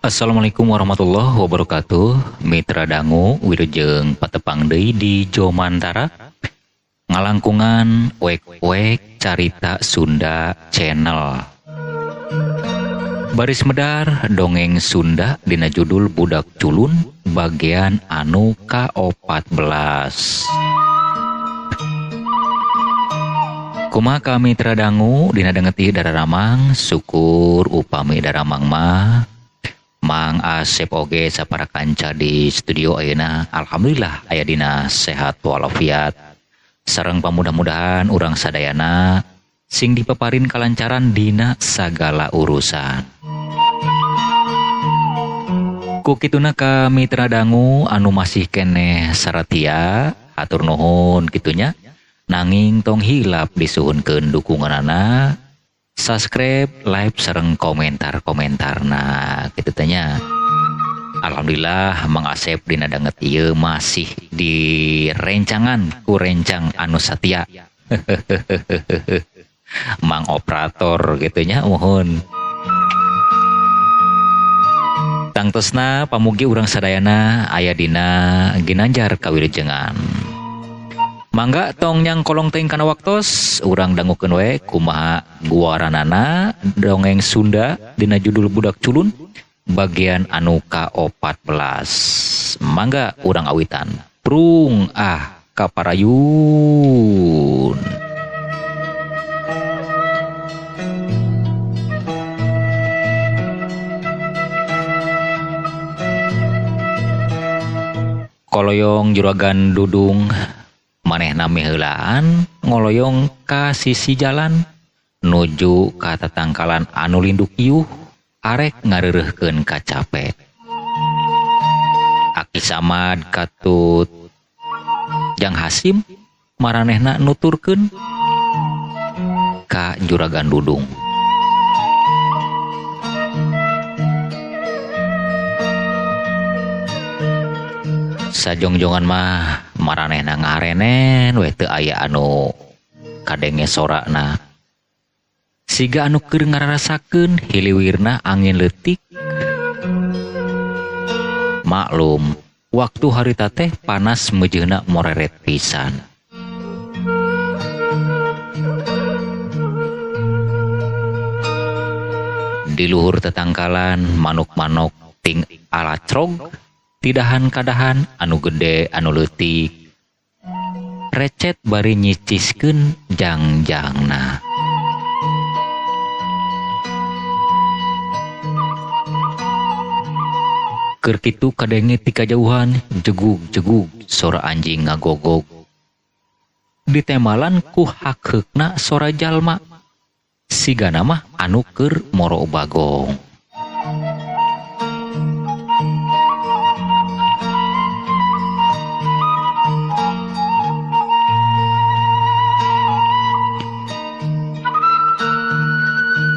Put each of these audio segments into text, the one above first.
Assalamualaikum warahmatullahi wabarakatuh. Mitra dangu wilujeng patepang deui di Jomantara. Ngalangkungan wek-wek carita Sunda channel. Baris medar dongeng Sunda dina judul Budak Culun bagian anu ka-14. Kumaha mitra dangu dina dengeti dararamang syukur upami daramang mah Mang Asep oge sapara kanca di studio ayeuna alhamdulillah aya dina sehat walafiat sareng pamudah-mudahan urang sadayana sing dipeparin kalancaran dina sagala urusan. Ku kituna ka mitra dangu anu masih keneh saratia atur nuhun kitunya nanging tong hilap disuhunkeun dukunganana subscribe, like, sareng komentar-komentarna gitu tanya. Alhamdulillah Mang Asep dina danget ieu masih di rencangan ku rencang anu satia. Mang operator gitunya mohon. Tangtosna pamugi urang sadayana aya dina ginanjar kawilujengan. Mangga tong nyang kolong teuing kana waktos urang dangukeun we kumaha guaranana dongeng Sunda dina judul Budak Culun bagian anu ka-14. Mangga urang awitan prung kaparayun. Koloyong juragan dudung manehna miheulaan ngoloyong ka sisi jalan nuju ka tatangkalan anu linduk iuh arek ngareureuhkeun ka capek. Aki Samad katut Jang Hasim maranehna nuturkeun ka juragan dudung. Sajongjongan mah maranehna ngarenen we teu aya anu kadenge sorana. Siga anu keur ngararasakeun hiliwirna angin leutik. Maklum, waktu harita teh panas mejeuna moreret pisan. Di luhur tetangkalan manuk-manuk ting alacrog tidahan kadahan anu gede anu leutik recet bari nyiciskeun jangjangna. Keur kitu kadenge ti kajauhan jegug-jegug sora anjing ngagogog. Ditemalan ku hakheukna sora jalma sigana mah anu keur moro bagong.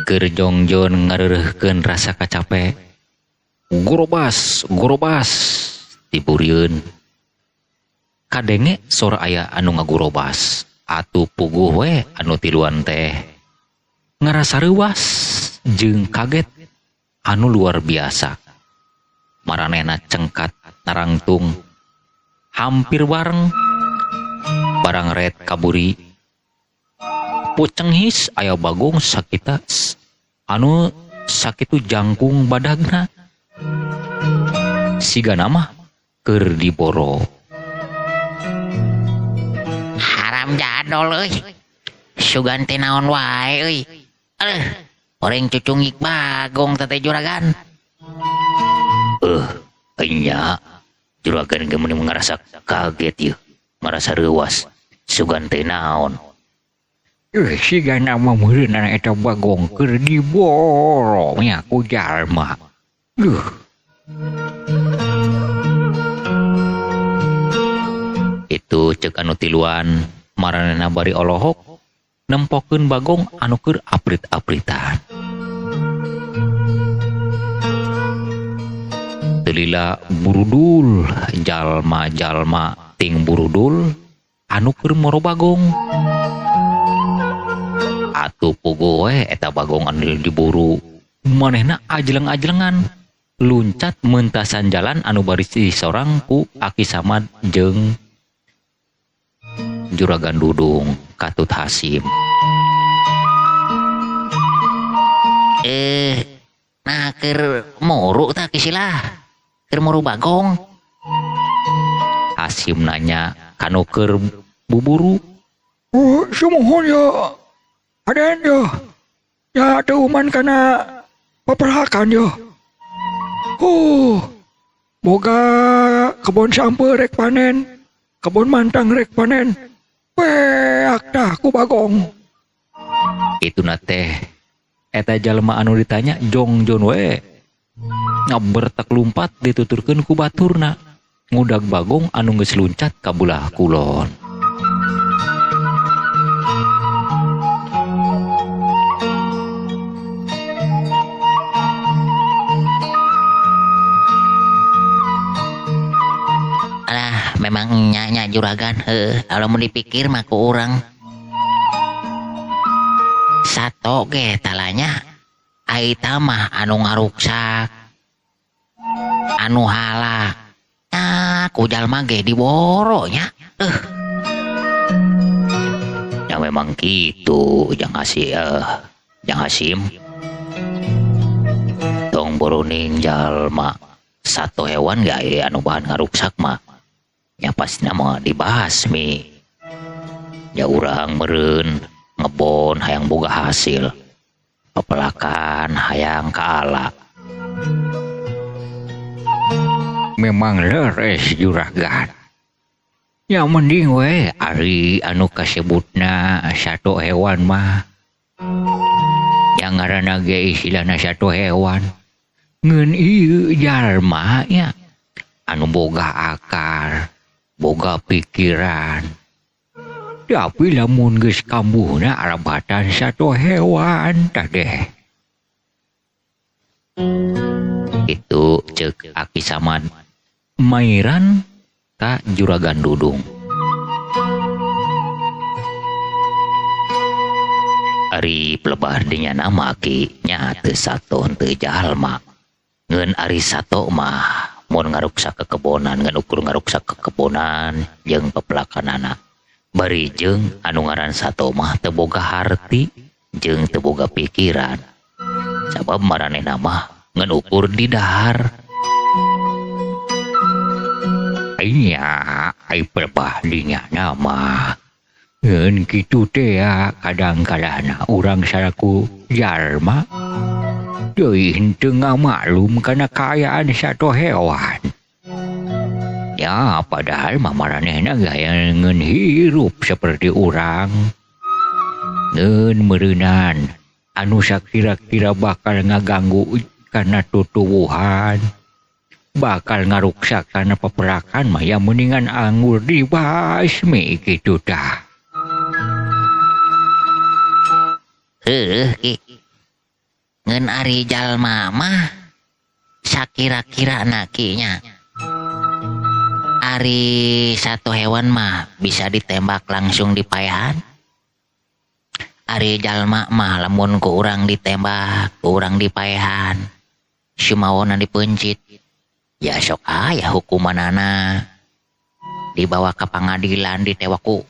Keur jongjon ngareureuhkeun rasa kacape. Gorobas tiburieun. Kadenge sora aya anu ngagorobas, atuh puguh we anu tiluan teh ngarasa reuwas jeung kaget anu luar biasa. Maranehna cengkat narangtung hampir bareng barang red kaburi. Pucenghis aya bagong sakita anu sakitu jangkung badagna. Sigana mah keur diboro. Haram jadol euy. Sugan teh naon wae euy. Oreng cucungik bagong teh juragan. Nya juragan ge meuni ngarasa kaget ieu, marasa reuwas. Sugan teh naon? Sigana mah meureunna eta bagong keur diboro nya ku jalma. Itu ceuk anu tiluan maranehna bari olohok nempokeun bagong anu keur aprit-apritan. Telila burudul jalma-jalma ting burudul anu keur moro bagong. Atuh puguh we eta bagong anu diburu manehna ajleng-ajlengan luncat mentasan jalan anu bari disorang ku Aki Samad jeung Juragan Dudung Katut Hasim. Nah keur muru tak kisilah keur muru Bagong. Hasim nanya kanu keur buburu. Oh, sumohon ya. Aden ya. Ya teuman kana paperhakan ya. Oh, boga kebon sampe rek panen, kebon mantang rek panen. Peak dah ku Bagong. Itu teh eta jalma anu ditanya jongjon we ngabertak lumpat dituturkeun ku baturna ngudag Bagong anu geus luncat ka bulah kulon. Alah memang nya juragan kalau mau dipikir mah ku urang sato ge talanya aita mah anu ngaruksak anu hala ku jalma ge diboro nya Ya memang gitu jang Hasim tong boroning jalma satu hewan gak anu bahan ngaruksak mah ya pasti nama dibasmi ya urang meureun ngebon hayang boga hasil pepelakan hayang kaala. Memang leres juragan. Ya mending we ari anu kasebutna satu hewan mah. Yang ngaranna ge istilahna satu hewan. Ngeun ieu jalma nya anu boga akal, boga pikiran. Tapi lamun geus kambuhna arabatan satu hewan tadeh. Itu ceuk Aki Samad mairan ka Juragan Dudung. Ari pelebah dinya nama Aki nya teu saton teu jalma. Ngeun ari sato mah mun ngaruksak kekebonan ngan ukur ngaruksak kekebonan jeung pepelakanana. Bari jeung anu ngaran sato mah teu boga harti jeung teu boga pikiran. Sabab maranehna mah ngan ukur di dahar. Nya ai pelebah dinya nama. Ngeun kitu teh kadang-kadangna urang saraku jalma deui henteu ngamaklum kana kaayaan satu hewan. Ya padahal mah maranehna gaya ngeun hirup seperti urang. Ngeun meureunan anu sakira-kira bakal ngaganggu kana tutuwuhan, bakal ngaruksak kana peperakan mah ya mendingan anggur dibasmi kitu tah. Ki ngeun ari jalma mah sakira-kira nakinya ari satu hewan mah bisa ditembak langsung di payahan. Ari jalma mah lamun ku urang ditembak, ku urang di payahan, sumawona dipencit. Ya sok aya hukumanana. Dibawa ke pengadilan ditewak ku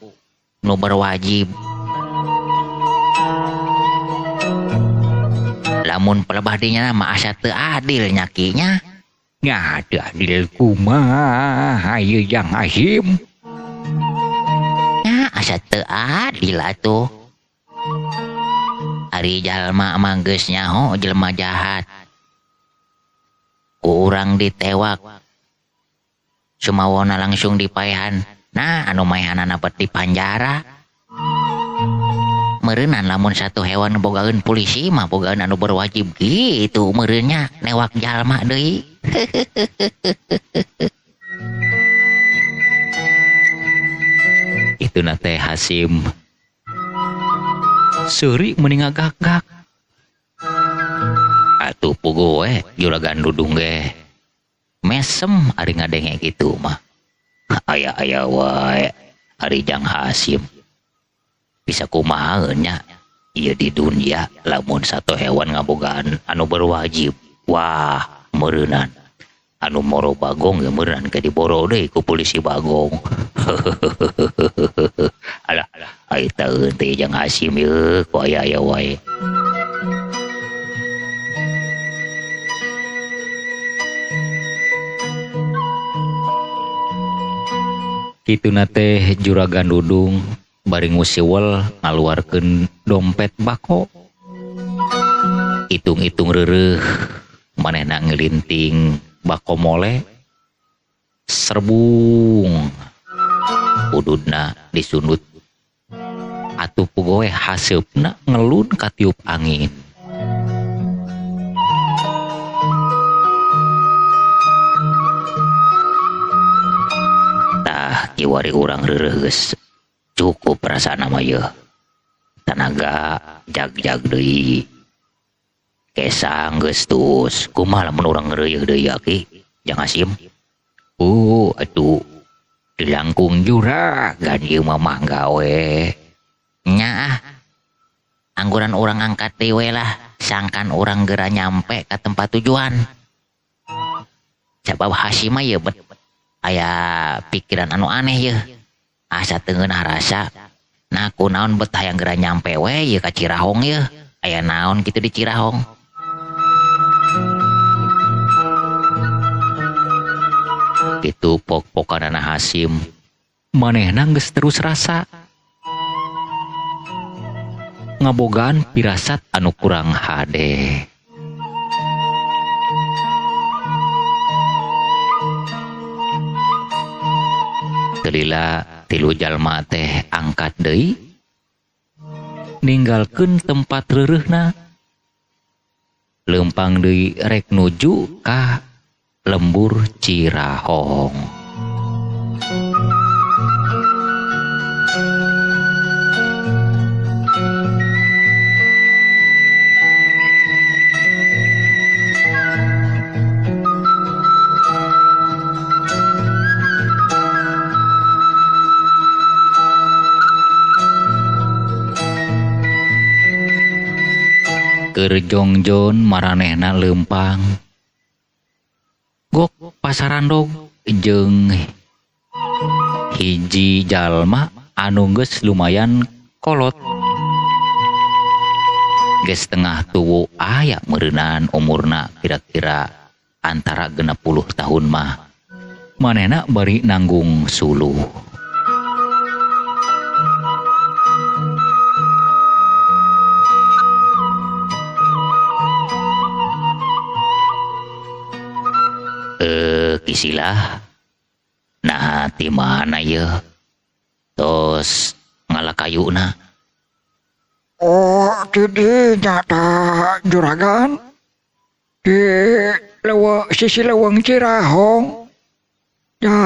nu berwajib. Lamun pelebah dinya mah asa teu adil nyakinya. Nya teu adil kumaha ieu Jang Hasim? Nya asa teu adil atuh. Ari jalma mah geus nyaho jelema jahat. Ku urang ditewak. Sumawona langsung dipaehan. Nah, anu maehanana bet di panjara. Meureunan lamun satu hewan bogaeun polisi mah bogaeun anu berwajib gitu meureunnya newak jalma deui. Itu teh Hasim seuri mending gagak. Atuh puguh we Juragan Dudung ge mesem ari ngadenge kitu mah. Aya-aya wae ari Jang Hasim. Bisa kumaha nya ieu di dunia lamun satu hewan ngabogaan anu berwajib. Wah, Meureunnan anu moro bagong ya meureunnan ke diboro deui ku polisi bagong. Alah ai teu teh jeung Hasim ye ku aya wae. Kituna teh Juragan Dudung bari ngusiwel ngaluarkeun dompet bako. Itung-itung reureuh manehna ngelinting bako mole serbung ududna disundut atuh pugoe haseupna ngelun katiup angin. Tah kiwari urang reureuh geus cukup rasana mah yeuh. Tanaga jag-jag deui. Kesang geus tus kumaha lamun urang ngeureuh deui aki Jang Hasim? Atuh dilangkung juragan ieu mah mangga we. Nya angguran urang angkat deui we lah, sangkan urang geura nyampe ka tempat tujuan. Sabab Hasim mah yeuh aya pikiran anu aneh yeuh. Asa teu ngeunah rasa. Nah kunaon bet hayang geura nyampe we ieu ka Cirahong yeuh. Aya naon kitu di Cirahong? Kitu pok-pokanana Hasim manehna geus terus rasa ngabogaan pirasat anu kurang hade. Telila tilu jalma teh angkat deui ninggalkeun tempat reureuhna leumpang deui rek nuju ka lembur Cirahong. Keur jongjon maranehna leumpang gok pasarandog jeung hiji jalma anu geus lumayan kolot. Geus tengah tuwu aya meureunnan umurna kira-kira antara 60 tahun mah. Manehna bari nanggung suluh. Kisilah nah ti mana ye tos ngalakayuna. Di nyata juragan di sisi leuweung Cirahong ya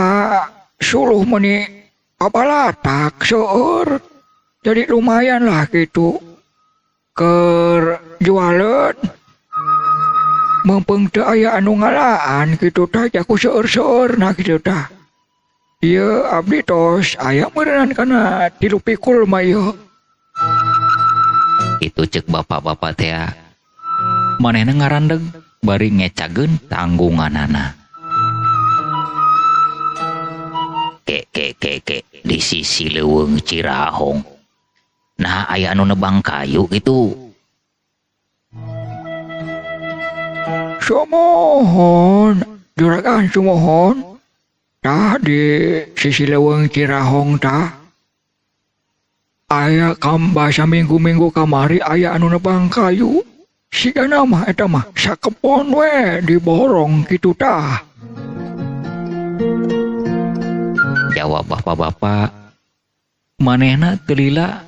suluh meni papalatak seueur jadi lumayan lah gitu keur jualan. Mumpung teu aya anu ngalaan kitu tah jaku seueur-seueur nah kitu tah. Ieu abdi tos aya meureunnan kana 3 pikul mah ieu. Itu ceuk bapak-bapak teh manehna ngarandeg bari ngecageun tanggunganana. Ke di sisi leuweung Cirahong. Nah aya anu nebang kayu itu. Sumohon, juragan sumohon. Tah di sisi leuweung Cirahong tah aya basa minggu-minggu kamari aya anu nebang kayu. Sigana mah eta mah sakepon we diborong kitu tah. Jawab bapak-bapak manehna teu lila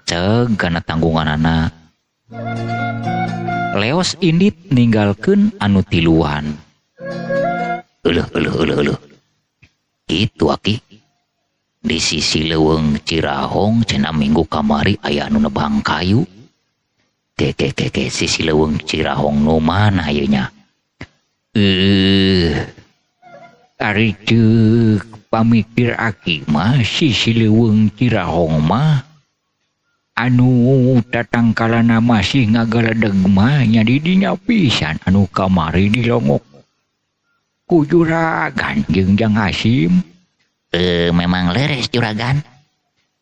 ceug kana tanggunganana. Leos indit ninggalkeun anu tiluan. Eueuh. Itu aki. Di sisi leuweung Cirahong cenah minggu kamari aya anu nebang kayu. Ke sisi leuweung Cirahong nu mana ieu nya? Ari ceuk pamikir aki mah sisi leuweung Cirahong mah anu tatangkalana masih ngagaledeg mah nya di dinya pisan anu kamari dilongok ku juragan jeung Jang Hasim. Memang leres juragan.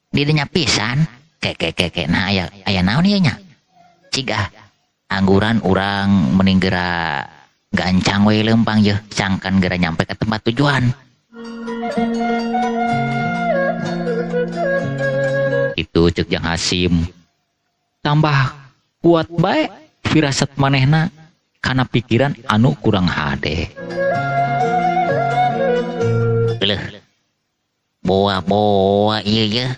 Di dinya pisan. Keke nah aya naon ieu nya? Cigah angguran urang mending geura gancang we lempang yeuh sangkan geura nyampe ke tempat tujuan. Itu cek Jang Hasim. Tambah kuat bae firasat manehna kana pikiran anu kurang hade. Boa ieu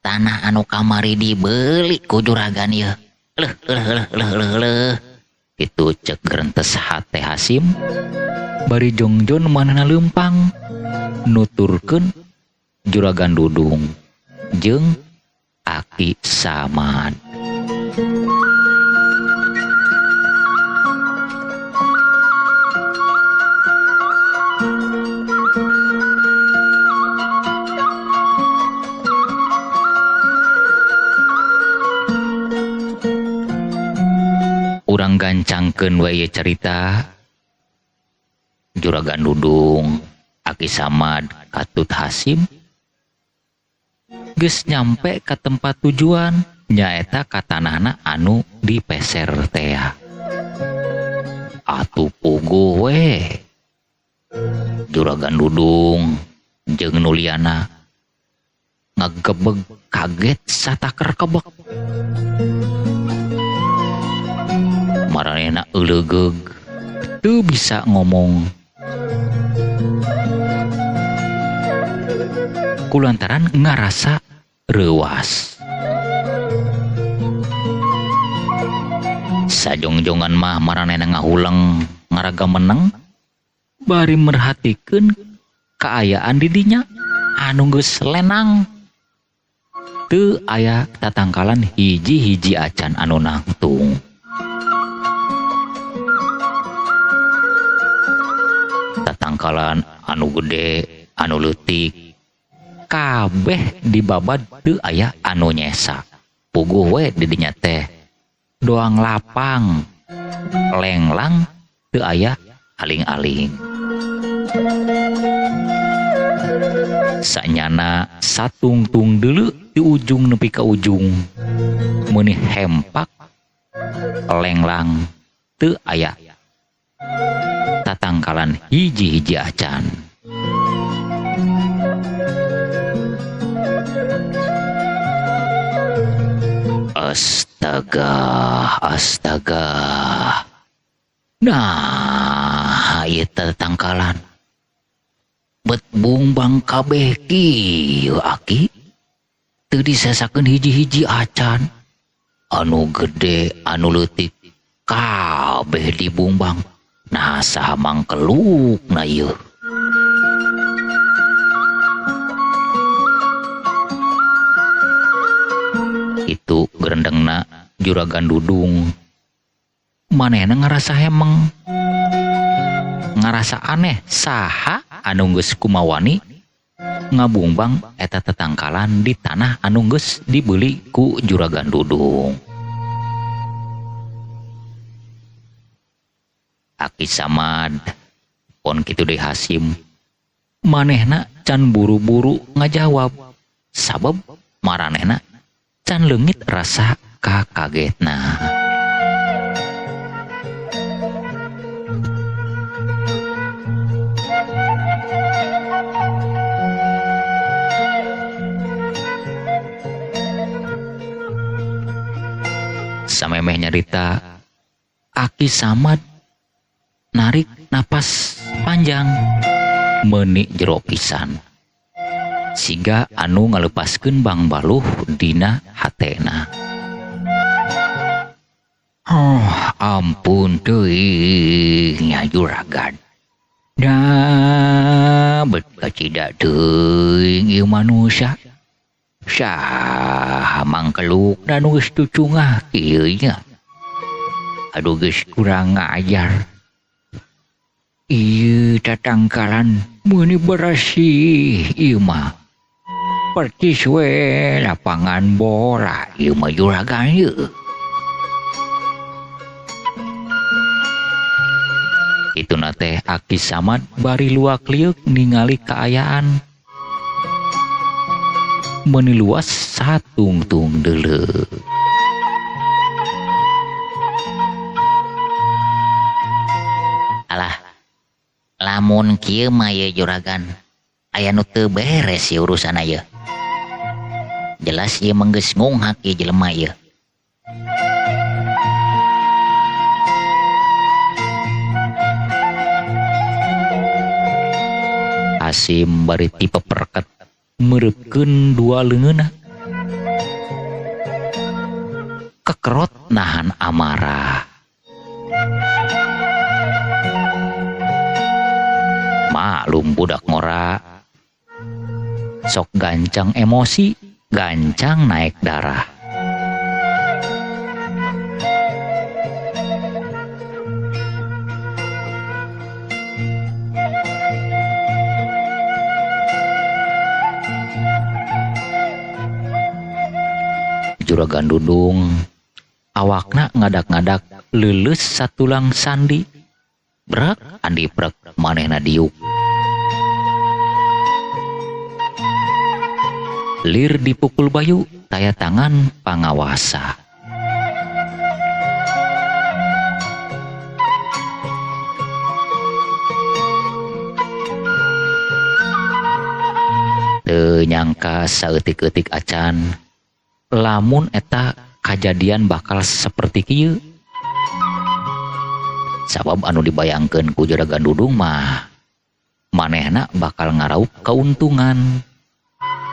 tanah anu kamari dibeli ku juragan ieu. Itu cek gerentes hate Hasim. Bari jongjon manehna leumpang nuturkeun Juragan Dudung jeung Aki Samad. Urang gancangkeun we ieu carita. Juragan Dudung, Aki Samad, Katut Hasim geus nyampe ka tempat tujuan nyaeta ka tanahna anu dipeser teh. Atuh puguh we. Juragan Dudung jeung Nuliana ngagebeg kaget sataker kebek. Maranehna euleugeg teu bisa ngomong. Kulantaran ngarasa reuas. Sajongjongan mah maranehna ngahuleng ngaraga meneng bari merhatikeun kaayaan di dinya anu geus lenang. Teu aya tatangkalan hiji-hiji acan anu nangtung. Tatangkalan anu gede, anu leutik kabeh dibabad teu aya anu nyesa. Puguh we di dinya teh doang lapang lenglang teu aya aling-aling. Sanyana satungtung deuleu di ujung nepi ka ujung. Meuni hempak lenglang teu aya tatangkalan hiji-hiji acan. Astaga. Nah, ieu tatangkalan bet bungbang kabeh kieu Aki. Teu disesakeun hiji-hiji acan. Anu gede, anu leutik kabeh dibumbang. Nah, saha mangkelukna ieu. Itu gerendengna Juragan Dudung. Manehna ngarasa hemeng. Ngarasa aneh saha anu geus kumawani ngabungbang eta tetangkalan di tanah anu geus dibeli ku Juragan Dudung. Aki Samad pon kitu deui Hasim. Manehna can buru-buru ngajawab sabab maranehna can leungit rasa kakagetna. Samemeh nyarita, Aki Samad narik napas panjang meuni jero pisan. Siga anu ngalepaskeun Bang Baluh dina hatena. Oh, ampun teuing nya juragan. Da bet kacida teuing ieu manusia. Saha mangkeluk dan geus tucungah kieu nya. Aduh geus kurang ngajar. Ieu tatangkalan meuni berasih ieu mah. percis we lapangan bola ieu mah juragan ieu. Ituna teh Aki Samad bari luak liuk ningali kaayaan. Meuni luas satungtung deuleu. Alah, lamun kieu mah ye juragan, aya nu teu beres ieu urusan ieu. Jelas ieu mah geus ngunghak ieu jelema ieu. Hasim bari dipeperket meureukeun dua leungeunna. Kekerot nahan amarah. Maklum budak ngora. Sok gancang emosi, gancang naik darah. Juragan Dudung awakna ngadak-ngadak leuleus satulang sandi. Brek andi brek manehna diuk. Lir dipukul bayu taya tangan pangawasa. Teu nyangka saeutik-eutik acan lamun eta kajadian bakal seperti kieu. Sabab anu dibayangkeun ku Juragan Dudung mah manehna bakal ngaraup keuntungan,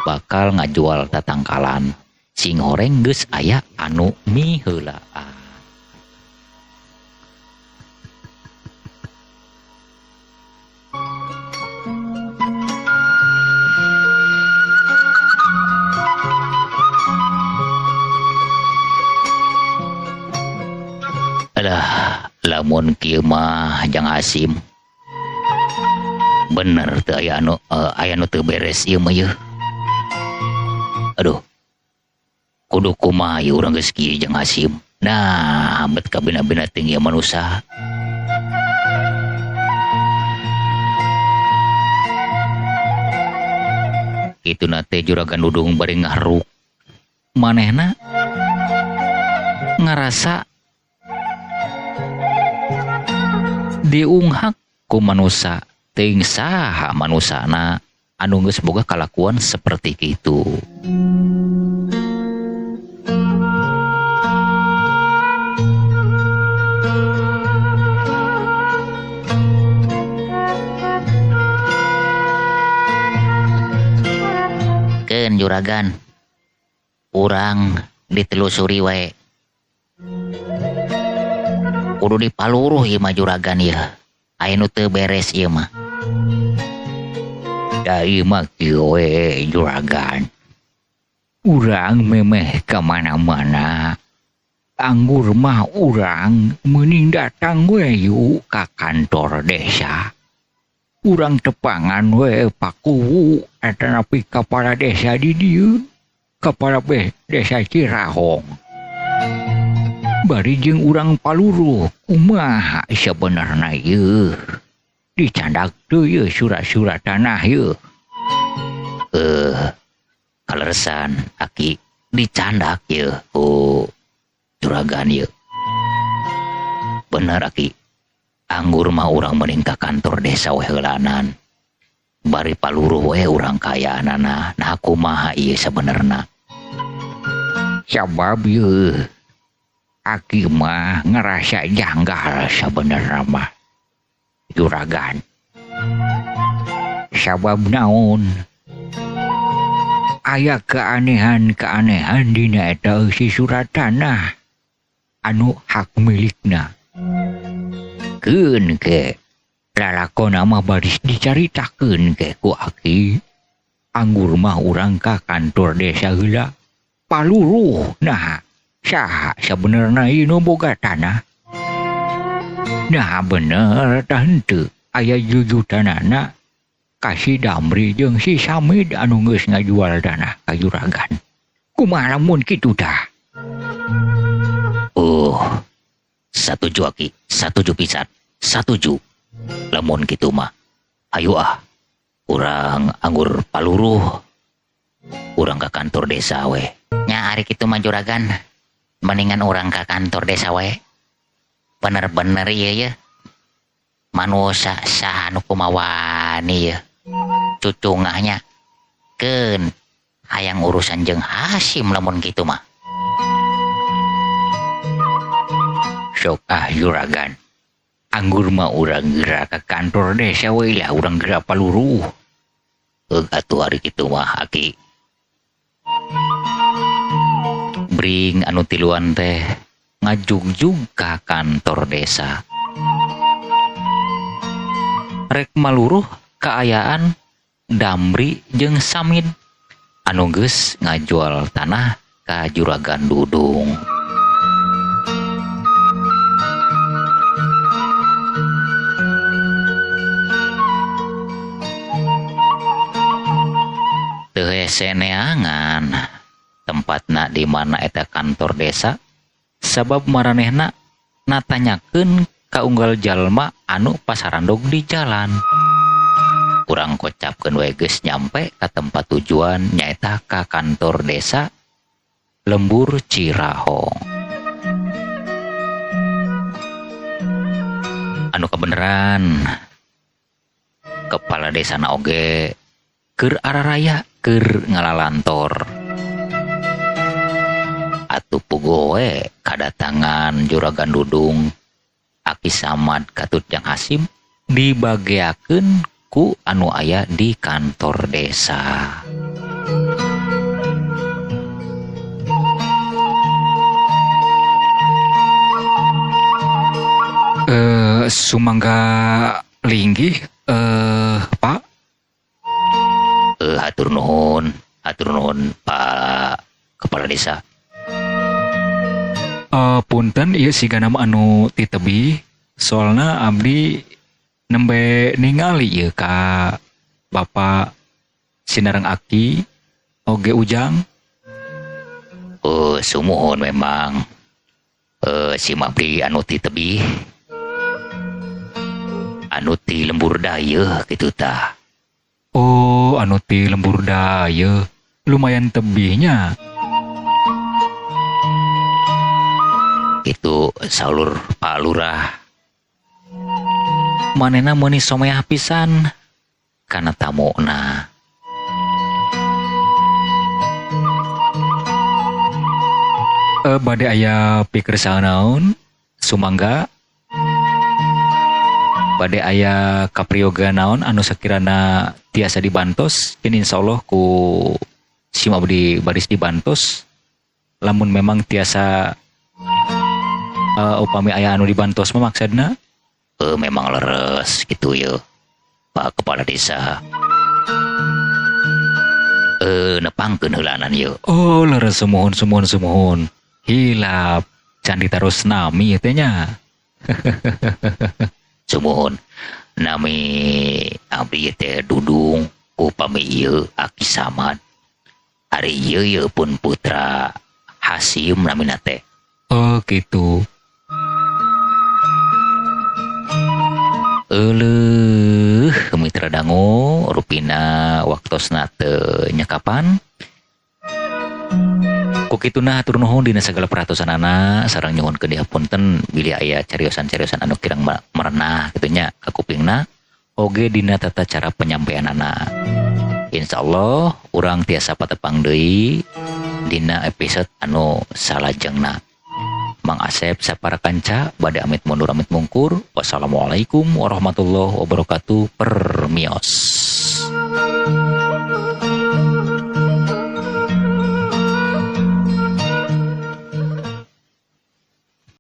bakal ngajual tatangkalan sing horeng geus aya anu miheulaan. Alah, lamun kieu mah Jang Hasim. Bener teu aya anu teu beres ieu mah yeuh. Aduh. Kudu kumaha ieu urang geus kieu Jang Hasim. Nah, ambet ka bina-bina teuing ieu manusa. Kituna teh Juragan Dudung bari ngahruk. Manehna ngarasa diunghak ku manusa teuing saha manusana anu geus boga kalakuan seperti kitu. Keun juragan, urang ditelusuri wae. Kudu dipaluruh ieu mah juragan ieu. Aya nu teu beres ieu mah. Da ieu mah kieu we juragan. Urang memeh ka mana-mana. Anggur mah urang meuning datang we yuk ka kantor desa. Urang tepangan we pakuwu eta nepi kepala desa di dieu. Kepala desa Cirahong. Bari jeung urang paluruh kumaha sabenerna ieu. Dicandak teu ieu surat-surat tanah ieu. Kaleresan Aki dicandak ieu ku juragan ieu. Bener Aki. Anggur mah urang mending ka kantor desa we heulanan. Bari paluruh we urang kayaanana. Nah kumaha ieu sabenerna? Sabab ieu Aki mah ngerasa janggal sabenerna mah juragan. Sabab naon? Aya keanehan-keanehan dina eta eusi surat tanah anu hak milikna. Keun ke lalakonna mah baris dicaritakeun ke ku Aki. Anggur mah urang ka kantor desa heula paluruh. Nah, saha sabenerna ieu nu boga tanah? Nah bener tah henteu aya jujutanana kasih Damri jeung si Samid anu geus ngajual tanah ka juragan. Kumaha lamun kitu tah? Satuju Aki, satuju pisan, satuju. Lamun kitu mah, ayo urang anggur paluruh. Urang ka kantor desa we. Nya ari kitu mah juragan, mendingan orang ke kantor desa we. Bener-bener ieu ya. Manusia sanu kumawani ya. Cucungahnya keun hayang urusan jeung Hasim lamun kitu mah. Sok juragan. Anggur mah urang geura ka kantor desa we lah urang geura paluruh. Atuh ari kitu mah Aki. Bring anu tiluan teh ngajugjug ka kantor desa. Rek maluruh kaayaan Damri jeung Samid anu geus ngajual tanah ka juragan Dudung. Teu hese neangan tempatna di mana eta kantor desa, sabab maranehna natanyakeun ka unggal jalma anu pasarandog di jalan. Urang kocapkeun we geus nyampe ka tempat tujuan nyaeta ka kantor desa Lembur Cirahong. Anu kebeneran kepala desana oge keur araraya keur ngalalantor. Atuh pugoe kadatangan juragan Dudung Aki Samad katut Jang Hasim dibageakeun ku anu aya di kantor desa. Sumangga linggih Pak. Hatur nuhun Pak Kepala Desa. Punten ieu siga nama anu ti tebih soalna abdi nembe ningali ieu ka Bapak Sinareng Aki oge Ujang. Sumuhun memang. Si Mabdi anu ti tebih anu ti lembur daya kitu tah. Oh, anu ti lembur daya lumayan tebihnya. Itu saulur Pak Lurah. Manehna meuni someah pisan kana tamuna. Bade aya pikir saanaun sumangga. Bade aya kapriyoga naon anu sakirana tiasa dibantos, dan insyaallah ku si Mabdi baris dibantos. Lamun memang tiasa upami aya anu dibantos mah maksudna Memang leres gitu ya Pak Kepala Desa. Nepangkeun heulanan ya. Oh, leres sumuhun. Hilap can ditaros nami teh nya. Sumuhun nami abdi teh Dudung upami ieu Aki Samad. Ari ieu pun putra Hasim namina teh. Oh gitu. Mitra dangu rupina waktosna teu nyekapan. Kukituna hatur nuhun dina sagala perhatosanana sareng nyuhunkeun dihapunten bilih aya cariosan-cariosan anu kirang merenah kitu nya ka kupingna oge dina tata cara penyampaianana. Insyaallah urang tiasa patepang deui dina episode anu salajengna. Mang Asep sapara kanca bade amit mundur amit mungkur. Wassalamualaikum warahmatullahi wabarakatuh. Permios.